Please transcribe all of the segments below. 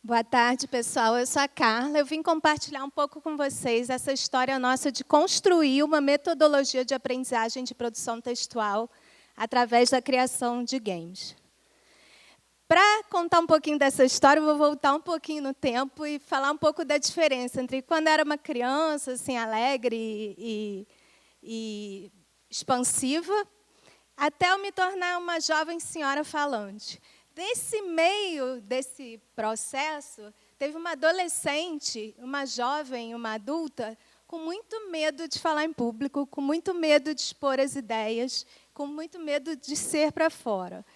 Boa tarde, pessoal. Eu sou a Carla. Eu vim compartilhar um pouco com vocês essa história nossa de construir uma metodologia de aprendizagem de produção textual através da criação de games. Para contar um pouquinho dessa história, eu vou voltar um pouquinho no tempo e falar um pouco da diferença entre quando eu era uma criança, assim, alegre e expansiva, até eu me tornar uma jovem senhora falante. Nesse meio desse processo, teve uma adolescente, uma jovem, uma adulta, com muito medo de falar em público, com muito medo de expor as ideias, com muito medo de ser para fora.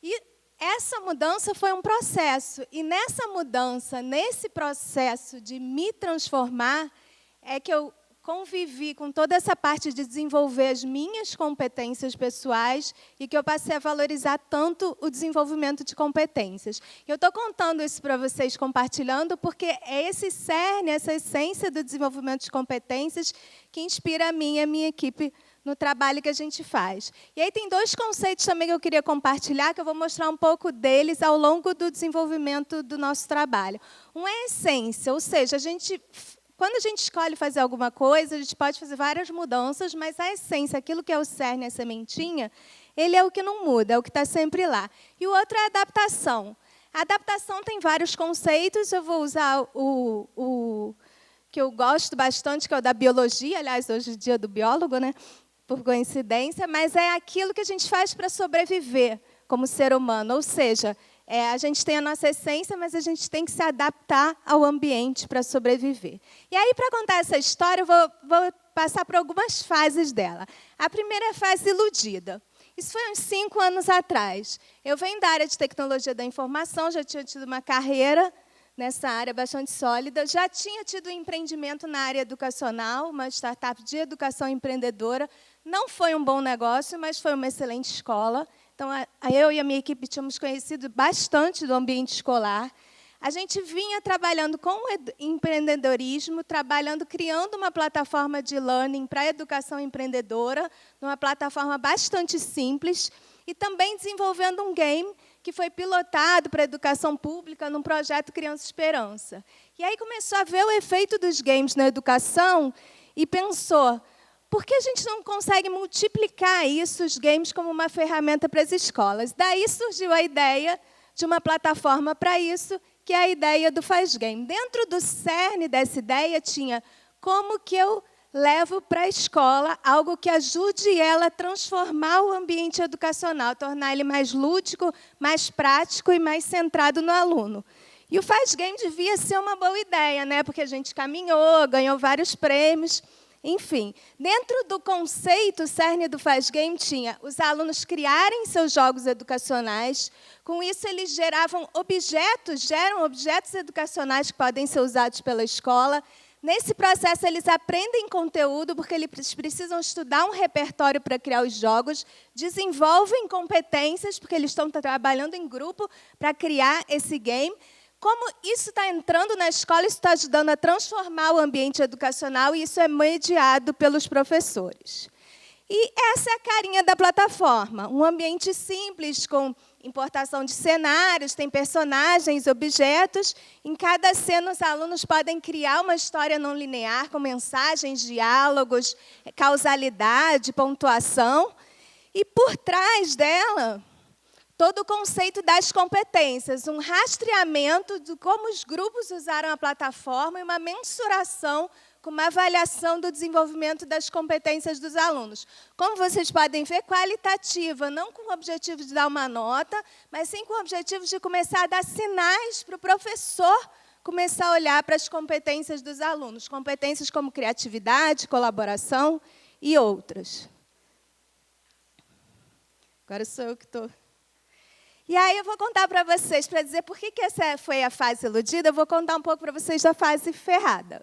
E essa mudança foi um processo. E nessa mudança, nesse processo de me transformar, é que eu convivi com toda essa parte de desenvolver as minhas competências pessoais e que eu passei a valorizar tanto o desenvolvimento de competências. Eu estou contando isso para vocês, compartilhando, porque é esse cerne, essa essência do desenvolvimento de competências que inspira a mim e a minha equipe no trabalho que a gente faz. E aí tem dois conceitos também que eu queria compartilhar, que eu vou mostrar um pouco deles ao longo do desenvolvimento do nosso trabalho. Um é a essência, ou seja, quando a gente escolhe fazer alguma coisa, a gente pode fazer várias mudanças, mas a essência, aquilo que é o cerne, a sementinha, ele é o que não muda, é o que está sempre lá. E o outro é a adaptação. A adaptação tem vários conceitos, eu vou usar o que eu gosto bastante, que é o da biologia, aliás, hoje é dia do biólogo, né? Por coincidência, mas é aquilo que a gente faz para sobreviver como ser humano, ou seja, a gente tem a nossa essência, mas a gente tem que se adaptar ao ambiente para sobreviver. E aí, para contar essa história, eu vou passar por algumas fases dela. A primeira é a fase iludida. Isso foi uns 5 anos atrás. Eu venho da área de tecnologia da informação, já tinha tido uma carreira nessa área bastante sólida, já tinha tido um empreendimento na área educacional, uma startup de educação empreendedora. Não foi um bom negócio, mas foi uma excelente escola. Então, eu e a minha equipe tínhamos conhecido bastante do ambiente escolar. A gente vinha trabalhando com empreendedorismo, criando uma plataforma de learning para a educação empreendedora, uma plataforma bastante simples, e também desenvolvendo um game que foi pilotado para a educação pública num projeto Criança Esperança. E aí começou a ver o efeito dos games na educação e pensou: por que a gente não consegue multiplicar isso, os games, como uma ferramenta para as escolas? Daí surgiu a ideia de uma plataforma para isso, que é a ideia do Faz Game. Dentro do cerne dessa ideia tinha como que eu levo para a escola algo que ajude ela a transformar o ambiente educacional, tornar ele mais lúdico, mais prático e mais centrado no aluno. E o Faz Game devia ser uma boa ideia, né? Porque a gente caminhou, ganhou vários prêmios. Enfim, dentro do conceito, o cerne do Faz Game tinha os alunos criarem seus jogos educacionais. Com isso, eles geram objetos educacionais que podem ser usados pela escola. Nesse processo, eles aprendem conteúdo, porque eles precisam estudar um repertório para criar os jogos, desenvolvem competências, porque eles estão trabalhando em grupo para criar esse game. Como isso está entrando na escola, isso está ajudando a transformar o ambiente educacional, e isso é mediado pelos professores. E essa é a carinha da plataforma. Um ambiente simples, com importação de cenários, tem personagens, objetos. Em cada cena, os alunos podem criar uma história não linear, com mensagens, diálogos, causalidade, pontuação. E, por trás dela, todo o conceito das competências, um rastreamento de como os grupos usaram a plataforma e uma mensuração com uma avaliação do desenvolvimento das competências dos alunos. Como vocês podem ver, qualitativa, não com o objetivo de dar uma nota, mas sim com o objetivo de começar a dar sinais para o professor começar a olhar para as competências dos alunos, competências como criatividade, colaboração e outras. Agora sou eu que estou... E aí eu vou contar para vocês, para dizer por que essa foi a fase iludida, eu vou contar um pouco para vocês da fase ferrada.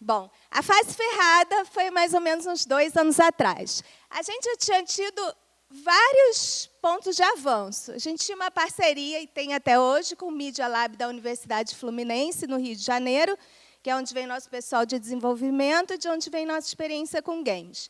Bom, a fase ferrada foi mais ou menos uns 2 anos atrás. A gente já tinha tido vários pontos de avanço. A gente tinha uma parceria, e tem até hoje, com o Media Lab da Universidade Fluminense, no Rio de Janeiro, que é onde vem nosso pessoal de desenvolvimento e de onde vem nossa experiência com games.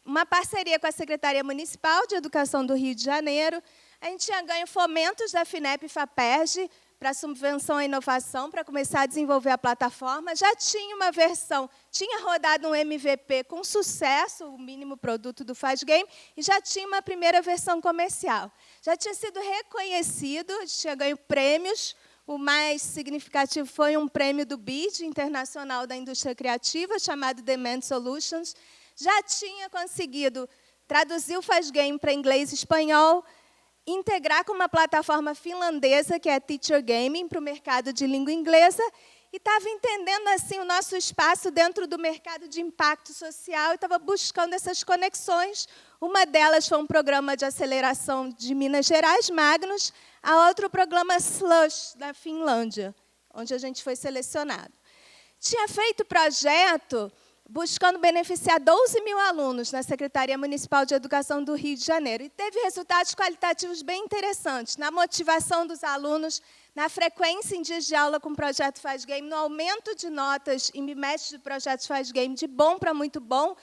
Uma parceria com a Secretaria Municipal de Educação do Rio de Janeiro. A gente tinha ganho fomentos da FINEP e FAPERJ para subvenção à inovação, para começar a desenvolver a plataforma. Já tinha uma versão, tinha rodado um MVP com sucesso, o mínimo produto do Faz Game, e já tinha uma primeira versão comercial. Já tinha sido reconhecido, tinha ganho prêmios. O mais significativo foi um prêmio do BID, Internacional da Indústria Criativa, chamado Demand Solutions. Já tinha conseguido traduzir o Faz Game para inglês e espanhol, integrar com uma plataforma finlandesa, que é a Teacher Gaming, para o mercado de língua inglesa, e estava entendendo assim o nosso espaço dentro do mercado de impacto social e estava buscando essas conexões. Uma delas foi um programa de aceleração de Minas Gerais, Magnus, a outra o programa Slush, da Finlândia, onde a gente foi selecionado. Tinha feito projeto buscando beneficiar 12 mil alunos na Secretaria Municipal de Educação do Rio de Janeiro. E teve resultados qualitativos bem interessantes, na motivação dos alunos, na frequência em dias de aula com o Projeto Faz Game, no aumento de notas em bimestres do Projeto Faz Game, de bom para muito bom,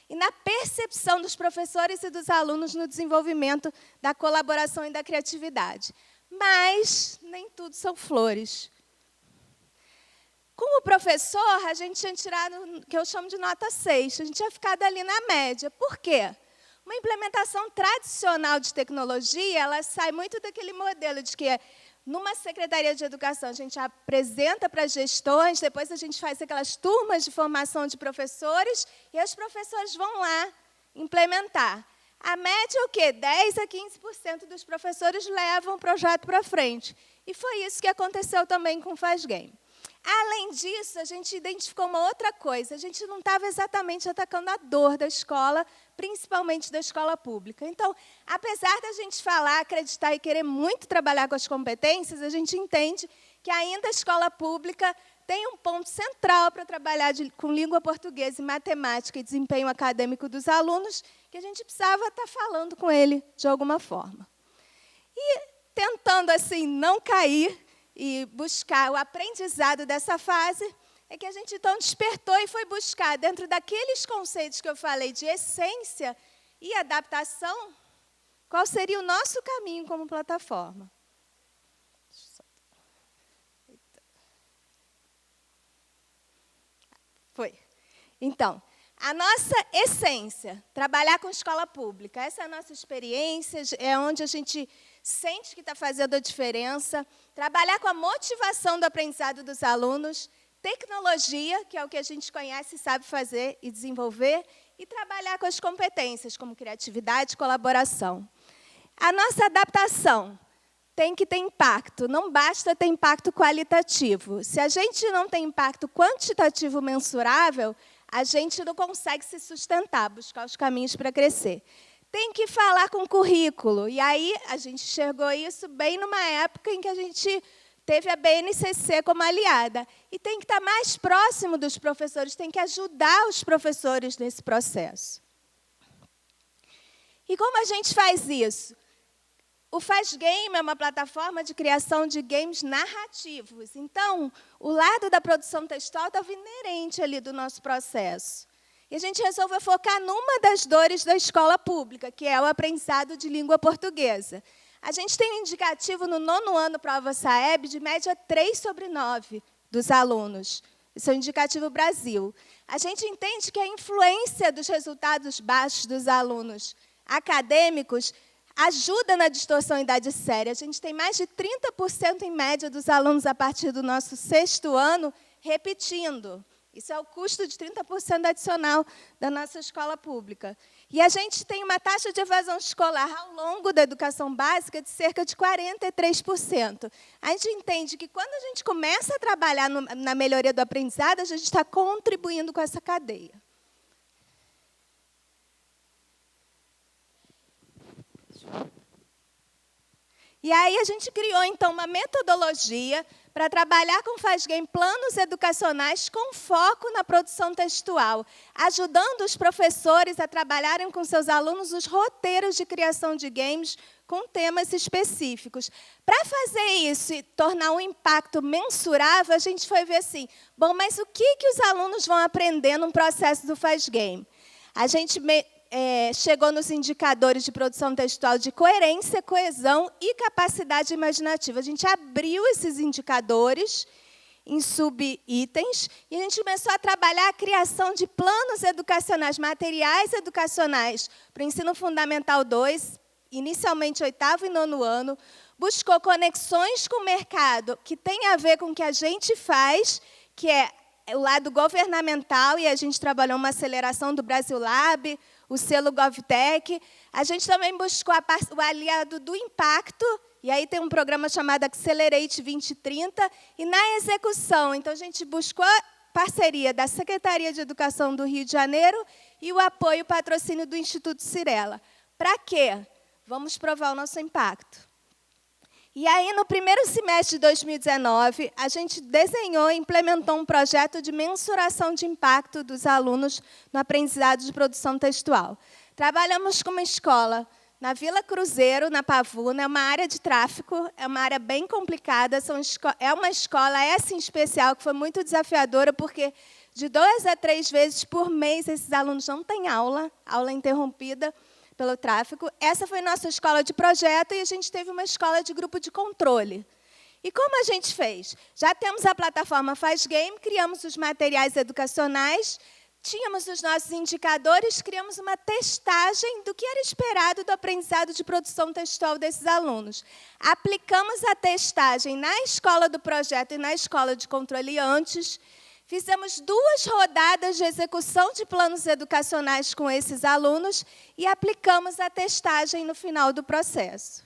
e na percepção dos professores e dos alunos no desenvolvimento da colaboração e da criatividade. Mas nem tudo são flores. Como professor, a gente tinha tirado o que eu chamo de nota 6, a gente tinha ficado ali na média. Por quê? Uma implementação tradicional de tecnologia, ela sai muito daquele modelo de que, numa Secretaria de Educação, a gente apresenta para as gestões, depois a gente faz aquelas turmas de formação de professores, e os professores vão lá implementar. A média é o quê? 10% a 15% dos professores levam o projeto para frente. E foi isso que aconteceu também com o Faz Game. Além disso, a gente identificou uma outra coisa. A gente não estava exatamente atacando a dor da escola, principalmente da escola pública. Então, apesar da gente falar, acreditar e querer muito trabalhar com as competências, a gente entende que ainda a escola pública tem um ponto central para trabalhar com língua portuguesa e matemática e desempenho acadêmico dos alunos, que a gente precisava estar falando com ele de alguma forma. E, tentando assim não cair e buscar o aprendizado dessa fase, é que a gente então despertou e foi buscar, dentro daqueles conceitos que eu falei de essência e adaptação, qual seria o nosso caminho como plataforma. Foi. Então, a nossa essência, trabalhar com escola pública, essa é a nossa experiência, é onde a gente sente que está fazendo a diferença, trabalhar com a motivação do aprendizado dos alunos, tecnologia, que é o que a gente conhece e sabe fazer e desenvolver, e trabalhar com as competências, como criatividade e colaboração. A nossa adaptação tem que ter impacto, não basta ter impacto qualitativo. Se a gente não tem impacto quantitativo mensurável, a gente não consegue se sustentar, buscar os caminhos para crescer. Tem que falar com currículo. E aí a gente enxergou isso bem numa época em que a gente teve a BNCC como aliada. E tem que estar mais próximo dos professores, tem que ajudar os professores nesse processo. E como a gente faz isso? O Faz Game é uma plataforma de criação de games narrativos. Então, o lado da produção textual estava inerente ali do nosso processo. E a gente resolveu focar numa das dores da escola pública, que é o aprendizado de língua portuguesa. A gente tem um indicativo no 9º ano prova SAEB de média 3/9 dos alunos. Isso é o indicativo Brasil. A gente entende que a influência dos resultados baixos dos alunos acadêmicos ajuda na distorção em idade séria. A gente tem mais de 30% em média dos alunos a partir do nosso 6º ano repetindo. Isso é o custo de 30% adicional da nossa escola pública. E a gente tem uma taxa de evasão escolar ao longo da educação básica de cerca de 43%. A gente entende que quando a gente começa a trabalhar na melhoria do aprendizado, a gente está contribuindo com essa cadeia. E aí a gente criou, então, uma metodologia para trabalhar com Faz Game planos educacionais com foco na produção textual, ajudando os professores a trabalharem com seus alunos os roteiros de criação de games com temas específicos. Para fazer isso e tornar um impacto mensurável, a gente foi ver assim, bom, mas o que os alunos vão aprender no processo do Faz Game? A gente chegou nos indicadores de produção textual de coerência, coesão e capacidade imaginativa. A gente abriu esses indicadores em subitens e a gente começou a trabalhar a criação de planos educacionais, materiais educacionais para o ensino fundamental 2, inicialmente 8º e 9º ano, buscou conexões com o mercado que tem a ver com o que a gente faz, que é o lado governamental, e a gente trabalhou uma aceleração do Brasil Lab, o selo GovTech. A gente também buscou o aliado do impacto, e aí tem um programa chamado Accelerate 2030, e na execução, então a gente buscou a parceria da Secretaria de Educação do Rio de Janeiro e o apoio e patrocínio do Instituto Cirela. Para quê? Vamos provar o nosso impacto. E aí, no primeiro semestre de 2019, a gente desenhou e implementou um projeto de mensuração de impacto dos alunos no aprendizado de produção textual. Trabalhamos com uma escola na Vila Cruzeiro, na Pavuna, é uma área de tráfico, é uma área bem complicada, é uma escola, essa em especial, que foi muito desafiadora, porque de 2 a 3 vezes por mês esses alunos não têm aula interrompida pelo tráfico. Essa foi nossa escola de projeto e a gente teve uma escola de grupo de controle. E como a gente fez? Já temos a plataforma Faz Game, criamos os materiais educacionais, tínhamos os nossos indicadores, criamos uma testagem do que era esperado do aprendizado de produção textual desses alunos. Aplicamos a testagem na escola do projeto e na escola de controle antes. Fizemos 2 rodadas de execução de planos educacionais com esses alunos e aplicamos a testagem no final do processo.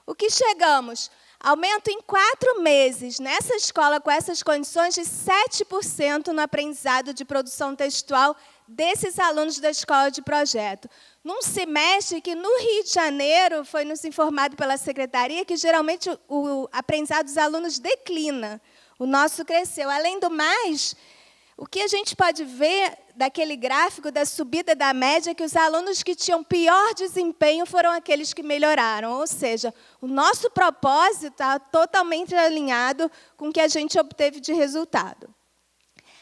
O que chegamos? Aumento em 4 meses, nessa escola, com essas condições, de 7% no aprendizado de produção textual desses alunos da escola de projeto. Num semestre que, no Rio de Janeiro, foi nos informado pela secretaria que, geralmente, o aprendizado dos alunos declina. O nosso cresceu. Além do mais, o que a gente pode ver daquele gráfico da subida da média é que os alunos que tinham pior desempenho foram aqueles que melhoraram. Ou seja, o nosso propósito está totalmente alinhado com o que a gente obteve de resultado.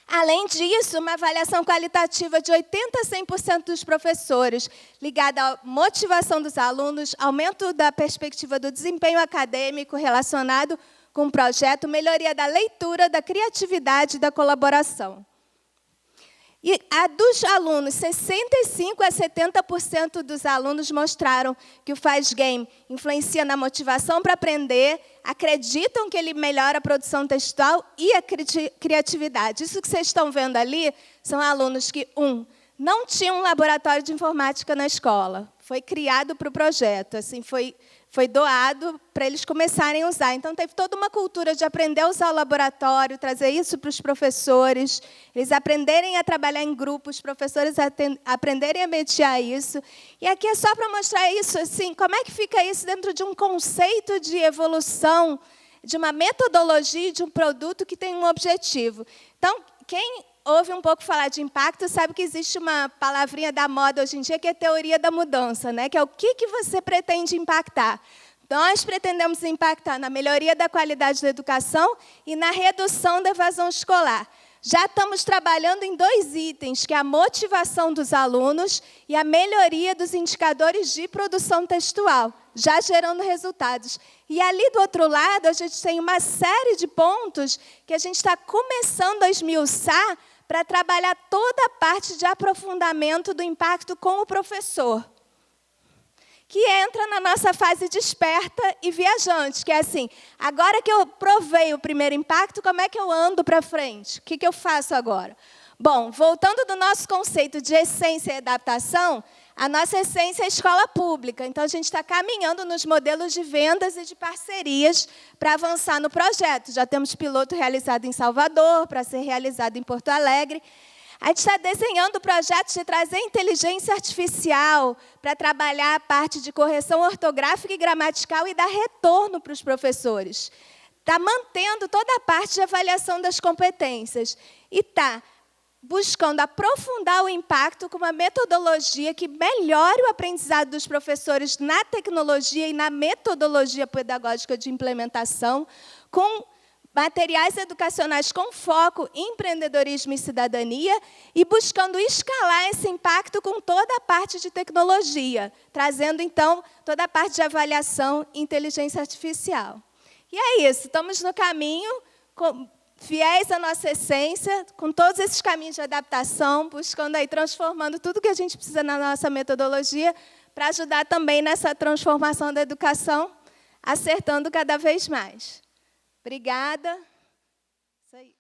Além disso, uma avaliação qualitativa de 80% a 100% dos professores, ligada à motivação dos alunos, aumento da perspectiva do desempenho acadêmico relacionado com o projeto, melhoria da leitura, da criatividade e da colaboração. E a dos alunos, 65% a 70% dos alunos mostraram que o Faz Game influencia na motivação para aprender, acreditam que ele melhora a produção textual e a criatividade. Isso que vocês estão vendo ali são alunos que, não tinham um laboratório de informática na escola. Foi criado para o projeto, assim, foi doado para eles começarem a usar. Então, teve toda uma cultura de aprender a usar o laboratório, trazer isso para os professores, eles aprenderem a trabalhar em grupos, os professores aprenderem a mediar isso. E aqui é só para mostrar isso, assim, como é que fica isso dentro de um conceito de evolução, de uma metodologia, de um produto que tem um objetivo. Então, quem ouve um pouco falar de impacto, sabe que existe uma palavrinha da moda hoje em dia, que é teoria da mudança, né? Que é o que você pretende impactar. Nós pretendemos impactar na melhoria da qualidade da educação e na redução da evasão escolar. Já estamos trabalhando em 2 itens, que é a motivação dos alunos e a melhoria dos indicadores de produção textual, já gerando resultados. E ali do outro lado, a gente tem uma série de pontos que a gente está começando a esmiuçar para trabalhar toda a parte de aprofundamento do impacto com o professor, que entra na nossa fase desperta e viajante, que é assim, agora que eu provei o primeiro impacto, como é que eu ando para frente? O que eu faço agora? Bom, voltando do nosso conceito de essência e adaptação, a nossa essência é a escola pública. Então, a gente está caminhando nos modelos de vendas e de parcerias para avançar no projeto. Já temos piloto realizado em Salvador, para ser realizado em Porto Alegre. A gente está desenhando projetos de trazer inteligência artificial para trabalhar a parte de correção ortográfica e gramatical e dar retorno para os professores. Está mantendo toda a parte de avaliação das competências. E está buscando aprofundar o impacto com uma metodologia que melhore o aprendizado dos professores na tecnologia e na metodologia pedagógica de implementação, com materiais educacionais com foco em empreendedorismo e cidadania e buscando escalar esse impacto com toda a parte de tecnologia, trazendo, então, toda a parte de avaliação e inteligência artificial. E é isso, estamos no caminho, fiéis à nossa essência, com todos esses caminhos de adaptação, buscando aí, transformando tudo que a gente precisa na nossa metodologia, para ajudar também nessa transformação da educação, acertando cada vez mais. Obrigada. Isso aí.